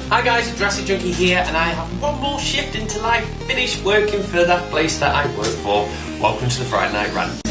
Hi guys, Jurassic Junkie here, and I have one more shift until I finish working for that place that I work for. Welcome to the Friday Night Rant.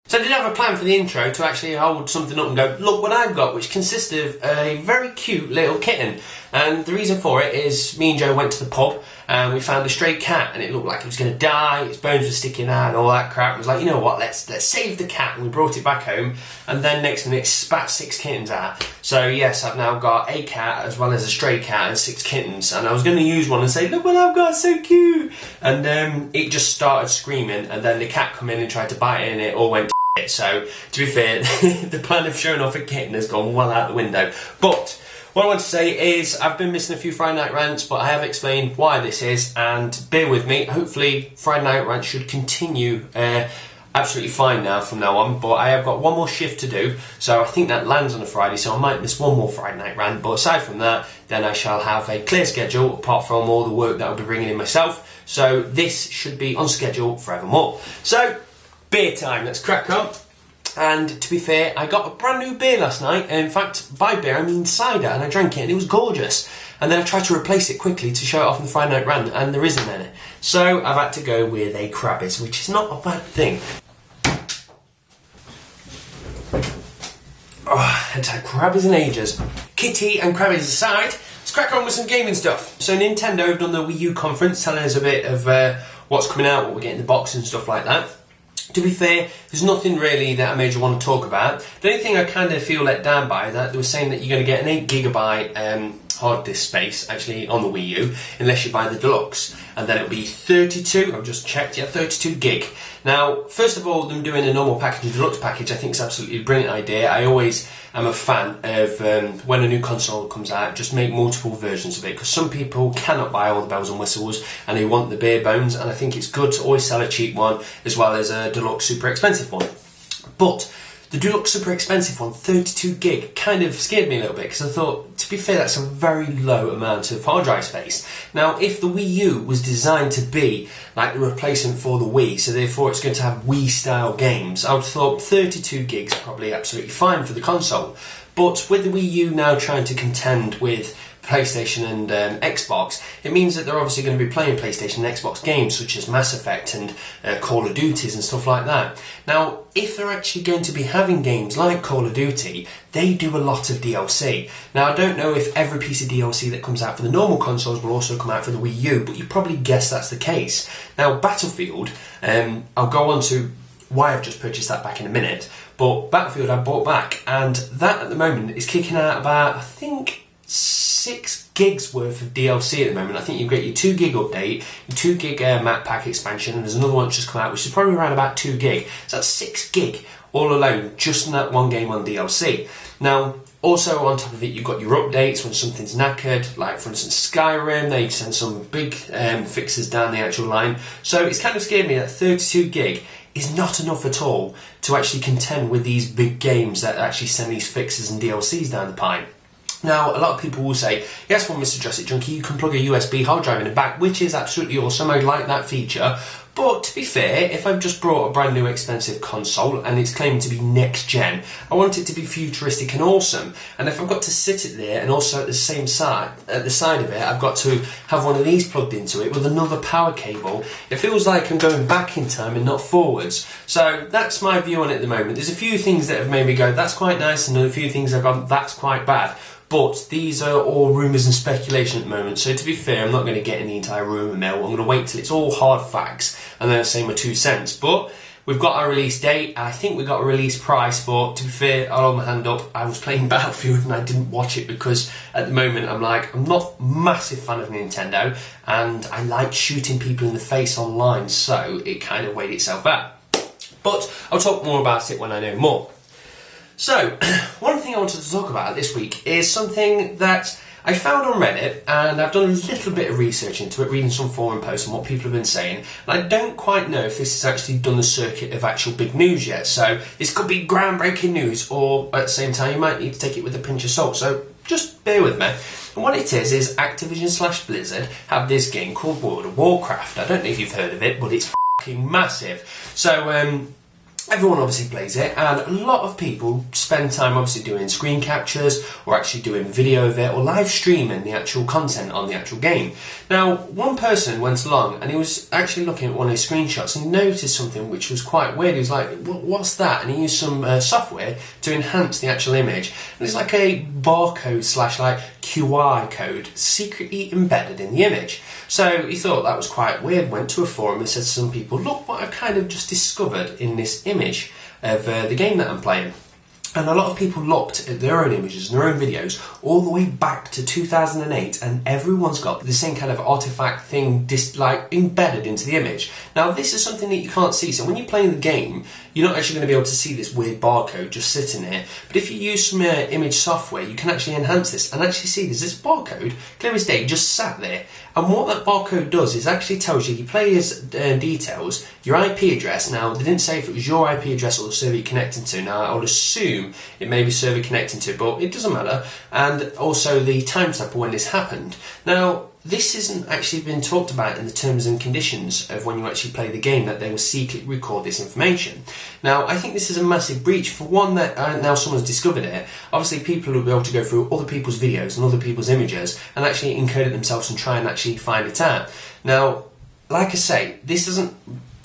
So I did have a plan for the intro to actually hold something up and go, look what I've got, which consists of a very cute little kitten. And the reason for it is me and Joe went to the pub and we found a stray cat and it looked like it was going to die, its bones were sticking out and all that crap. It was like, you know what, let's save the cat, and we brought it back home, and then next minute it spat 6 kittens out. So yes, I've now got a cat as well as a stray cat and 6 kittens, and I was going to use one and say, look what I've got, so cute, and it just started screaming, and then the cat come in and tried to bite it and it all went to shit. So to be fair, the plan of showing off a kitten has gone well out the window. But what I want to say is I've been missing a few Friday Night Rants, but I have explained why this is, and bear with me. Hopefully Friday Night Rant should continue absolutely fine now from now on, but I have got one more shift to do, so I think that lands on a Friday, so I might miss one more Friday Night Rant, but aside from that, then I shall have a clear schedule apart from all the work that I'll be bringing in myself, so this should be on schedule forevermore. So, beer time, let's crack on. And to be fair, I got a brand new beer last night, and in fact, by beer I mean cider, and I drank it and it was gorgeous. And then I tried to replace it quickly to show it off in the Friday Night Rant, and there isn't any. So I've had to go with a Krabby's, which is not a bad thing. Oh, I haven't had Krabby's in ages. Kitty and Krabby's aside, let's crack on with some gaming stuff. So Nintendo have done the Wii U conference, telling us a bit of what's coming out, what we're getting in the box and stuff like that. To be fair, there's nothing really that I major want to talk about. The only thing I kind of feel let down by that, they were saying that you're going to get an 8GB hard disk space actually on the Wii U, unless you buy the deluxe, and then it'll be 32. I've just checked, yeah, 32 gig. Now, first of all, them doing a normal package and deluxe package, I think is absolutely a brilliant idea. I always am a fan of when a new console comes out, just make multiple versions of it, because some people cannot buy all the bells and whistles and they want the bare bones, and I think it's good to always sell a cheap one as well as a deluxe super expensive one. But the deluxe super expensive one, 32 gig, kind of scared me a little bit, because I thought, to be fair, that's a very low amount of hard drive space. Now, if the Wii U was designed to be like the replacement for the Wii, so therefore it's going to have Wii-style games, I would have thought 32 gigs probably absolutely fine for the console. But with the Wii U now trying to contend with PlayStation and Xbox, it means that they're obviously going to be playing PlayStation and Xbox games such as Mass Effect and Call of Duties and stuff like that. Now, if they're actually going to be having games like Call of Duty, they do a lot of DLC. Now, I don't know if every piece of DLC that comes out for the normal consoles will also come out for the Wii U, but you probably guess that's the case. Now, Battlefield, I'll go on to why I've just purchased that back in a minute, but Battlefield I bought back, and that at the moment is kicking out about, I think, 6 gigs worth of DLC at the moment. I think you get your 2 gig update, your 2 gig map pack expansion, and there's another one that's just come out which is probably around about 2 gig. So that's 6 gig all alone just in that one game on DLC. Now, also on top of it, you've got your updates when something's knackered, like for instance Skyrim, they send some big fixes down the actual line. So it's kind of scared me that 32 gig is not enough at all to actually contend with these big games that actually send these fixes and DLCs down the pipe. Now, a lot of people will say, yes, well, Mr. Jurassic Junkie, you can plug a USB hard drive in the back, which is absolutely awesome. I like that feature. But to be fair, if I've just brought a brand new expensive console and it's claimed to be next gen, I want it to be futuristic and awesome. And if I've got to sit it there and also at the same side, at the side of it, I've got to have one of these plugged into it with another power cable, it feels like I'm going back in time and not forwards. So that's my view on it at the moment. There's a few things that have made me go, that's quite nice, and a few things I've gone, that's quite bad. But these are all rumours and speculation at the moment, so to be fair, I'm not going to get in the entire rumour mill. I'm going to wait till it's all hard facts and then I'll say my 2 cents. But we've got a release date, I think we've got a release price, but to be fair, I'll hold my hand up. I was playing Battlefield and I didn't watch it because at the moment I'm not a massive fan of Nintendo, and I like shooting people in the face online, so it kind of weighed itself out. But I'll talk more about it when I know more. So, one thing I wanted to talk about this week is something that I found on Reddit, and I've done a little bit of research into it, reading some forum posts and what people have been saying, and I don't quite know if this has actually done the circuit of actual big news yet, so this could be groundbreaking news, or at the same time you might need to take it with a pinch of salt, so just bear with me. And what it is Activision / Blizzard have this game called World of Warcraft. I don't know if you've heard of it, but it's fucking massive. So everyone obviously plays it, and a lot of people spend time obviously doing screen captures or actually doing video of it or live streaming the actual content on the actual game. Now, one person went along and he was actually looking at one of his screenshots and noticed something which was quite weird. He was like, what's that? And he used some software to enhance the actual image. And it's like a barcode / like QR code secretly embedded in the image. So he thought that was quite weird, went to a forum and said to some people, look what I've kind of just discovered in this image of the game that I'm playing. And a lot of people looked at their own images and their own videos all the way back to 2008, and everyone's got the same kind of artifact thing like embedded into the image. Now, this is something that you can't see. So when you're playing the game, you're not actually going to be able to see this weird barcode just sitting there. But if you use some image software, you can actually enhance this and actually see there's this barcode, clear as day, just sat there. And what that barcode does is actually tells you your player's details, your IP address. Now, they didn't say if it was your IP address or the server you're connecting to. Now, I would assume it may be server connecting to, but it doesn't matter. And also the timestamp of when this happened. Now, this isn't actually been talked about in the terms and conditions of when you actually play the game, that they will secretly record this information. Now, I think this is a massive breach. For one, that now someone's discovered it, obviously people will be able to go through other people's videos and other people's images and actually encode it themselves and try and actually find it out. Now, like I say, this isn't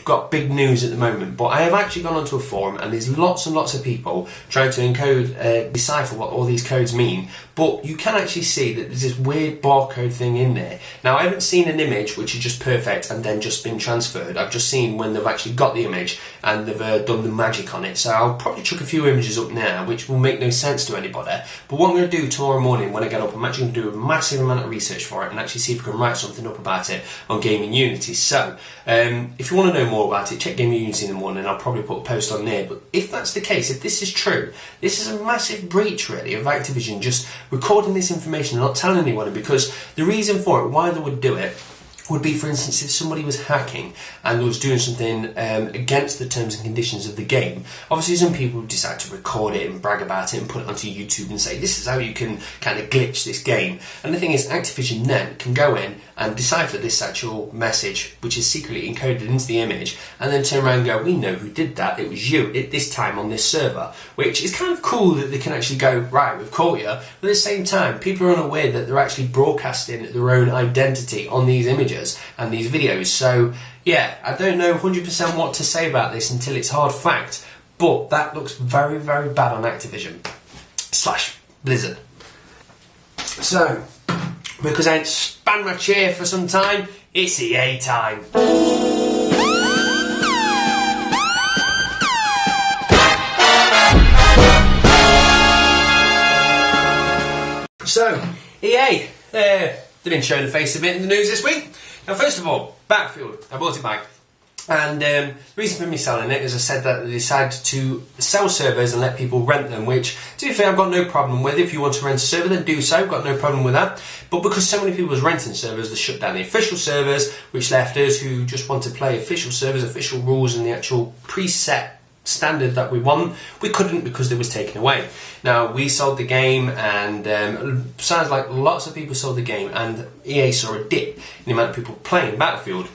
got big news at the moment, but I have actually gone onto a forum and there's lots and lots of people trying to encode, decipher what all these codes mean, but you can actually see that there's this weird barcode thing in there. Now, I haven't seen an image which is just perfect and then just been transferred. I've just seen when they've actually got the image and they've done the magic on it. So I'll probably chuck a few images up now which will make no sense to anybody, but what I'm going to do tomorrow morning when I get up, I'm actually going to do a massive amount of research for it and actually see if I can write something up about it on Gaming Unity. So if you want to know more about it, check Gaming Unity in the morning. I'll probably put a post on there. But if that's the case, if this is true, this is a massive breach really of Activision just recording this information and not telling anyone, because the reason for it, why they would do it, would be, for instance, if somebody was hacking and was doing something against the terms and conditions of the game. Obviously, some people decide to record it and brag about it and put it onto YouTube and say, this is how you can kind of glitch this game. And the thing is, Activision then can go in and decipher this actual message, which is secretly encoded into the image, and then turn around and go, we know who did that, it was you, at this time on this server. Which is kind of cool that they can actually go, right, we've caught you, but at the same time, people are unaware that they're actually broadcasting their own identity on these images and these videos. So yeah, I don't know 100% what to say about this until it's hard fact, but that looks very, very bad on Activision / Blizzard. So, because I ain't span my chair for some time, it's EA time. So, EA, they've been showing the face of it in the news this week. Now, first of all, Battlefield, I bought it back. And the reason for me selling it is I said that they decided to sell servers and let people rent them, which, to be fair, I've got no problem with. If you want to rent a server, then do so. I've got no problem with that. But because so many people was renting servers, they shut down the official servers, which left us who just want to play official servers, official rules, and the actual preset standard that we want. We couldn't because it was taken away. Now, we sold the game, and sounds like lots of people sold the game, and EA saw a dip in the amount of people playing Battlefield.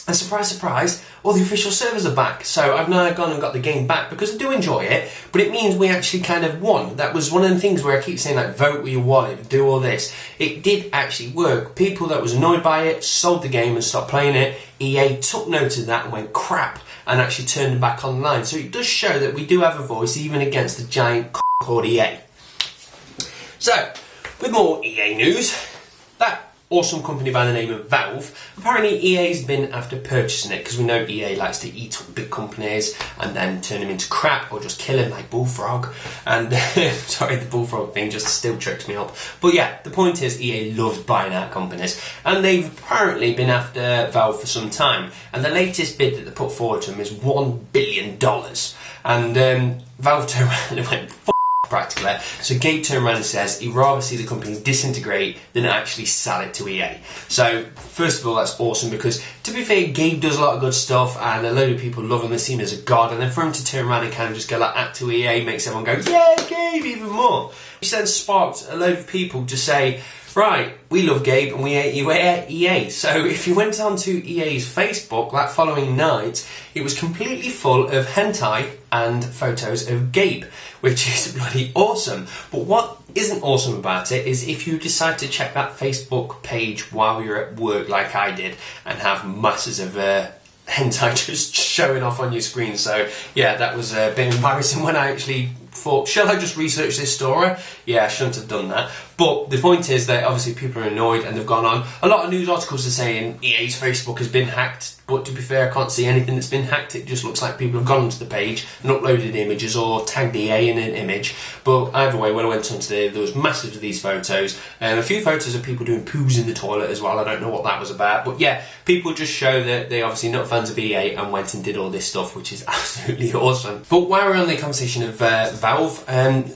And surprise, surprise, all the official servers are back. So I've now gone and got the game back because I do enjoy it, but it means we actually kind of won. That was one of the things where I keep saying, like, vote with your wallet, do all this. It did actually work. People that was annoyed by it sold the game and stopped playing it. EA took note of that and went crap and actually turned it back online. So it does show that we do have a voice even against the giant called EA. So, with more EA news, that awesome company by the name of Valve, apparently EA's been after purchasing it, because we know EA likes to eat up big companies and then turn them into crap or just kill them like Bullfrog. And sorry, the Bullfrog thing just still tricks me up. But yeah, the point is EA loves buying out companies, and they've apparently been after Valve for some time. And the latest bid that they put forward to them is $1 billion. And Valve turned around and went, practically. So Gabe turned around and says he'd rather see the company disintegrate than actually sell it to EA. So first of all, that's awesome, because to be fair, Gabe does a lot of good stuff and a load of people love him and see him as a god, and then for him to turn around and kind of just go like that to EA makes everyone go, yeah, Gabe, even more. Which then sparked a load of people to say, Right, we love Gabe and we hate EA. So if you went onto EA's Facebook that following night, it was completely full of hentai and photos of Gabe, which is bloody awesome. But what isn't awesome about it is if you decide to check that Facebook page while you're at work like I did and have masses of hentai just showing off on your screen. So yeah, that was a bit embarrassing when I actually thought, shall I just research this story? Yeah, I shouldn't have done that. But the point is that obviously people are annoyed and they've gone on. A lot of news articles are saying EA's Facebook has been hacked, but to be fair, I can't see anything that's been hacked. It just looks like people have gone onto the page and uploaded images or tagged EA in an image. But either way, when I went onto there was masses of these photos and a few photos of people doing poos in the toilet as well. I don't know what that was about. But yeah, people just show that they're obviously not fans of EA and went and did all this stuff, which is absolutely awesome. But while we're on the conversation of Valve,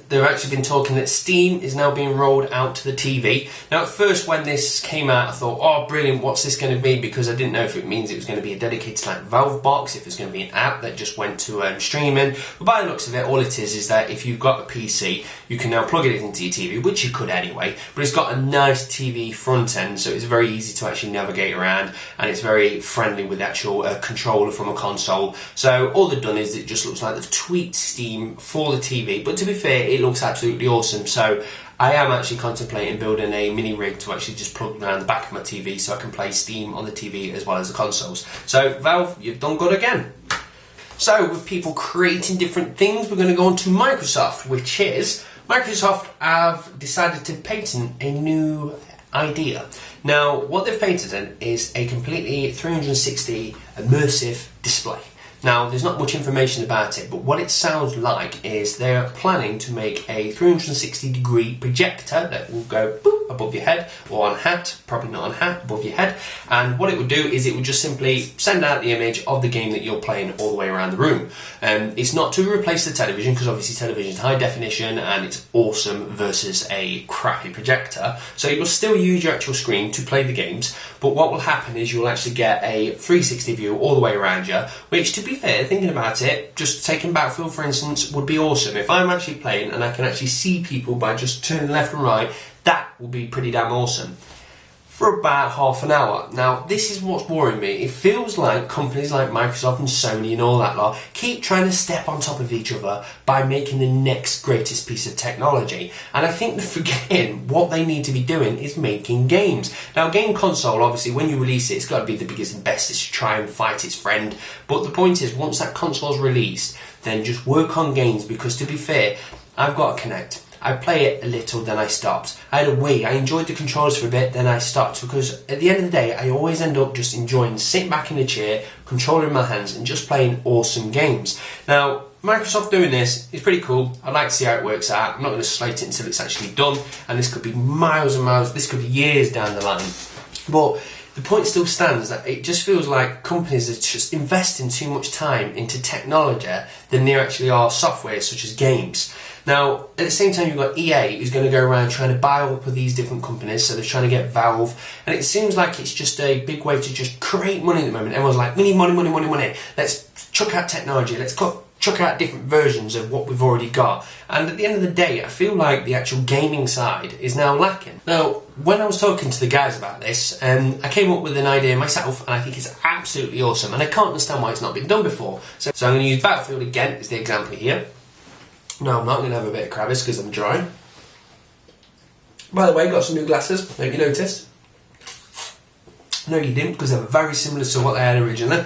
they've actually been talking that Steam is now being rolled out to the TV. Now at first when this came out I thought, oh brilliant, what's this going to be? Because I didn't know if it means it was going to be a dedicated like Valve box, if it's going to be an app that just went to streaming. But by the looks of it, all it is that if you've got a PC, you can now plug it into your TV, which you could anyway, but it's got a nice TV front end, so it's very easy to actually navigate around and it's very friendly with the actual controller from a console. So all they've done is it just looks like they've tweaked Steam for the TV, but to be fair, it looks absolutely awesome. So I am actually contemplating building a mini rig to actually just plug around the back of my TV so I can play Steam on the TV as well as the consoles. So Valve, you've done good again. So with people creating different things, we're going to go on to Microsoft, which is Microsoft have decided to patent a new idea. Now what they've patented is a completely 360 immersive display. Now, there's not much information about it, but what it sounds like is they're planning to make a 360-degree projector that will go boop above your head, or on a hat, probably not on a hat, above your head. And what it would do is it would just simply send out the image of the game that you're playing all the way around the room. It's not to replace the television, because obviously television is high definition and it's awesome versus a crappy projector. So you will still use your actual screen to play the games, but what will happen is you'll actually get a 360 view all the way around you, which, to be fair, thinking about it, just taking Battlefield for instance would be awesome. If I'm actually playing and I can actually see people by just turning left and right, that will be pretty damn awesome. For about half an hour. Now, this is what's worrying me. It feels like companies like Microsoft and Sony and all that lot keep trying to step on top of each other by making the next greatest piece of technology. And I think they're forgetting what they need to be doing is making games. Now, game console, obviously, when you release it, it's got to be the biggest and bestest to try and fight its friend. But the point is, once that console's released, then just work on games, because to be fair, I've got a Kinect. I play it a little, then I stopped. I had a Wii, I enjoyed the controls for a bit, then I stopped, because at the end of the day, I always end up just enjoying sitting back in a chair, controller in my hands, and just playing awesome games. Now, Microsoft doing this is pretty cool. I'd like to see how it works out. I'm not going to slate it until it's actually done, and this could be miles and miles, this could be years down the line. But the point still stands that it just feels like companies are just investing too much time into technology than they actually are software, such as games. Now, at the same time, you've got EA who's going to go around trying to buy up of these different companies, so they're trying to get Valve, and it seems like it's just a big way to just create money at the moment. Everyone's like, we need money, money, money, money. Let's chuck out technology, let's chuck out different versions of what we've already got. And at the end of the day, I feel like the actual gaming side is now lacking. Now, when I was talking to the guys about this, I came up with an idea myself, and I think it's absolutely awesome, and I can't understand why it's not been done before. So I'm going to use Battlefield again as the example here. No, I'm not going to have a bit of Kravis because I'm dry. By the way, got some new glasses, hope you noticed. No, you didn't, because they were very similar to what they had originally,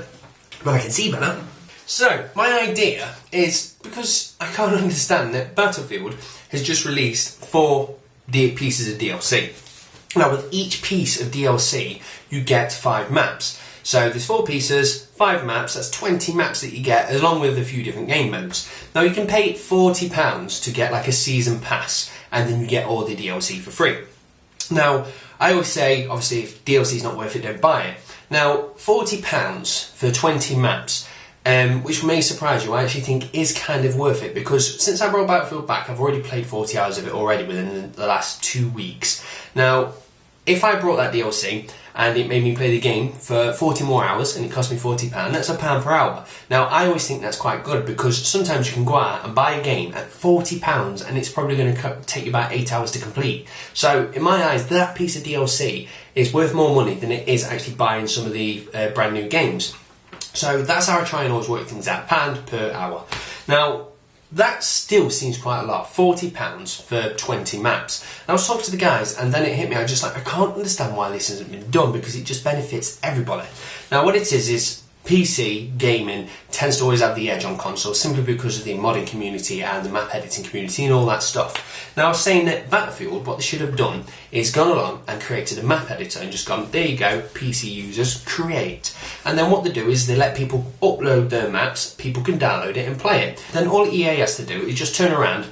but I can see better. So, my idea is, because I can't understand that Battlefield has just released 4 pieces of DLC. Now, with each piece of DLC, you get 5 maps. So there's 4 pieces, 5 maps, that's 20 maps that you get, along with a few different game modes. Now you can pay £40 to get like a season pass, and then you get all the DLC for free. Now, I always say, obviously, if DLC is not worth it, don't buy it. Now, £40 for 20 maps, which may surprise you, I actually think is kind of worth it, because since I brought Battlefield back, I've already played 40 hours of it already within the last 2 weeks. Now, if I brought that DLC and it made me play the game for 40 more hours and it cost me £40, that's £1 per hour. Now, I always think that's quite good because sometimes you can go out and buy a game at £40 and it's probably going to take you about 8 hours to complete. So, in my eyes, that piece of DLC is worth more money than it is actually buying some of the brand new games. So, that's how I try and always work things out, £1 per hour. Now, that still seems quite a lot, £40 for 20 maps. And I was talking to the guys and then it hit me, I can't understand why this hasn't been done because it just benefits everybody. Now what it is PC gaming tends to always have the edge on console simply because of the modding community and the map editing community and all that stuff. Now I was saying that Battlefield, what they should have done is gone along and created a map editor and just gone, there you go, PC users, create. And then what they do is they let people upload their maps, people can download it and play it. Then all EA has to do is just turn around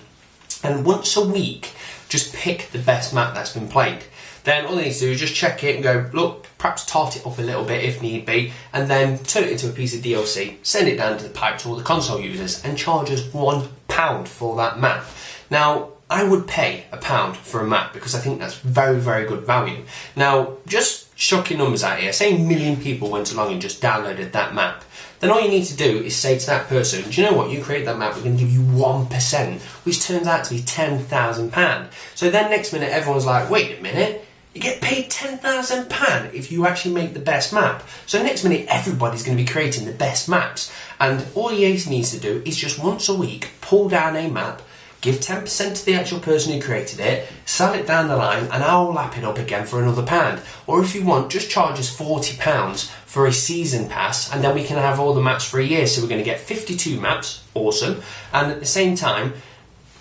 and once a week just pick the best map that's been played. Then all they need to do is just check it and go, look, perhaps tart it up a little bit if need be, and then turn it into a piece of DLC, send it down to the pipe to all the console users, and charge us £1 for that map. Now, I would pay £1 for a map because I think that's very, very good value. Now, just shocking numbers out here, say a million people went along and just downloaded that map. Then all you need to do is say to that person, do you know what, you create that map, we're going to give you 1%, which turns out to be £10,000. So then next minute everyone's like, wait a minute, you get paid £10,000 if you actually make the best map. So next minute everybody's going to be creating the best maps. And all EA needs to do is just once a week pull down a map, give 10% to the actual person who created it, sell it down the line, and I'll lap it up again for another £1. Or if you want, just charge us £40 for a season pass, and then we can have all the maps for a year. So we're going to get 52 maps, awesome, and at the same time,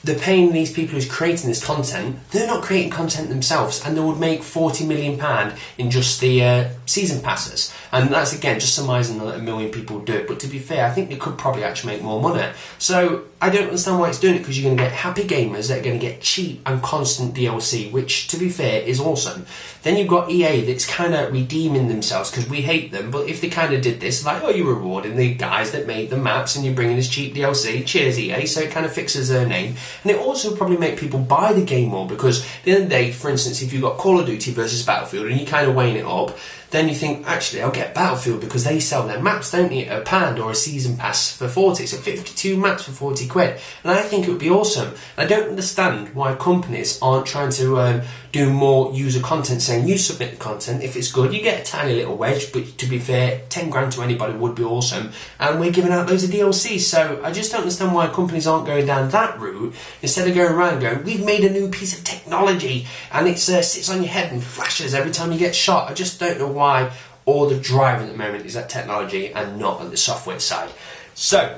they're paying these people who's creating this content, they're not creating content themselves, and they would make £40 million in just the season passes. And that's again just surmising that a million people do it, but to be fair, I think they could probably actually make more money. So I don't understand why it's doing it, because you're going to get happy gamers that are going to get cheap and constant DLC, which to be fair is awesome. Then you've got EA that's kind of redeeming themselves because we hate them, but if they kind of did this, like, oh, you're rewarding the guys that made the maps and you're bringing us cheap DLC, cheers EA, so it kind of fixes their name. And it also probably make people buy the game more, because at the end of the day, for instance, if you've got Call of Duty versus Battlefield and you kind of weighing it up, then you think, actually, I'll get Battlefield because they sell their maps, don't they, at £1 or a season pass for 40, so 52 maps for 40 quid. And I think it would be awesome. And I don't understand why companies aren't trying to do more user content, saying you submit the content, if it's good, you get a tiny little wedge, but to be fair, 10 grand to anybody would be awesome. And we're giving out loads of DLC, so I just don't understand why companies aren't going down that route, instead of going around going, we've made a new piece of technology, and it sits on your head and flashes every time you get shot. I just don't know why all the drive at the moment is at technology and not at the software side. So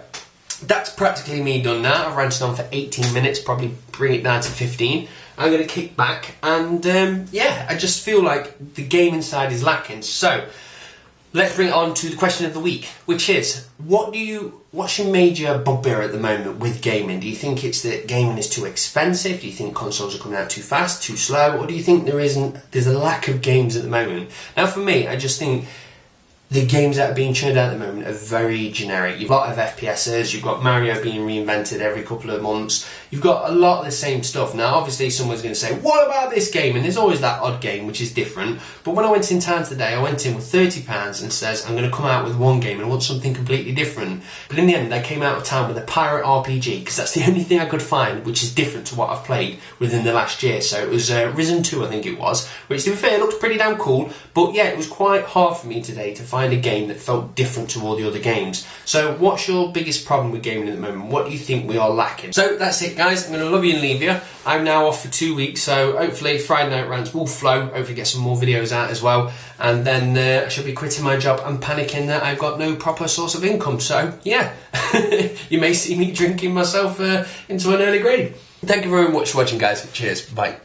that's practically me done now. I've ranted on for 18 minutes, probably bring it down to 15. I'm going to kick back and yeah, I just feel like the gaming side is lacking. So let's bring it on to the question of the week, which is, what's your major bugbear at the moment with gaming? Do you think it's that gaming is too expensive? Do you think consoles are coming out too fast, too slow? Or do you think there's a lack of games at the moment? Now for me, I just think the games that are being churned out at the moment are very generic. You've got a lot of FPSs, you've got Mario being reinvented every couple of months, you've got a lot of the same stuff. Now obviously someone's going to say, what about this game? And there's always that odd game which is different. But when I went in town today, I went in with £30 and says, I'm going to come out with one game and I want something completely different. But in the end I came out of town with a pirate RPG, because that's the only thing I could find which is different to what I've played within the last year. So it was Risen 2 I think it was, which to be fair looked pretty damn cool. But yeah, it was quite hard for me today to find a game that felt different to all the other games. So what's your biggest problem with gaming at the moment? What do you think we are lacking? So that's it guys, I'm going to love you and leave you. I'm now off for 2 weeks, so hopefully Friday Night Rants will flow, hopefully get some more videos out as well, and then I should be quitting my job and panicking that I've got no proper source of income. So yeah, you may see me drinking myself into an early grave. Thank you very much for watching guys, cheers, bye.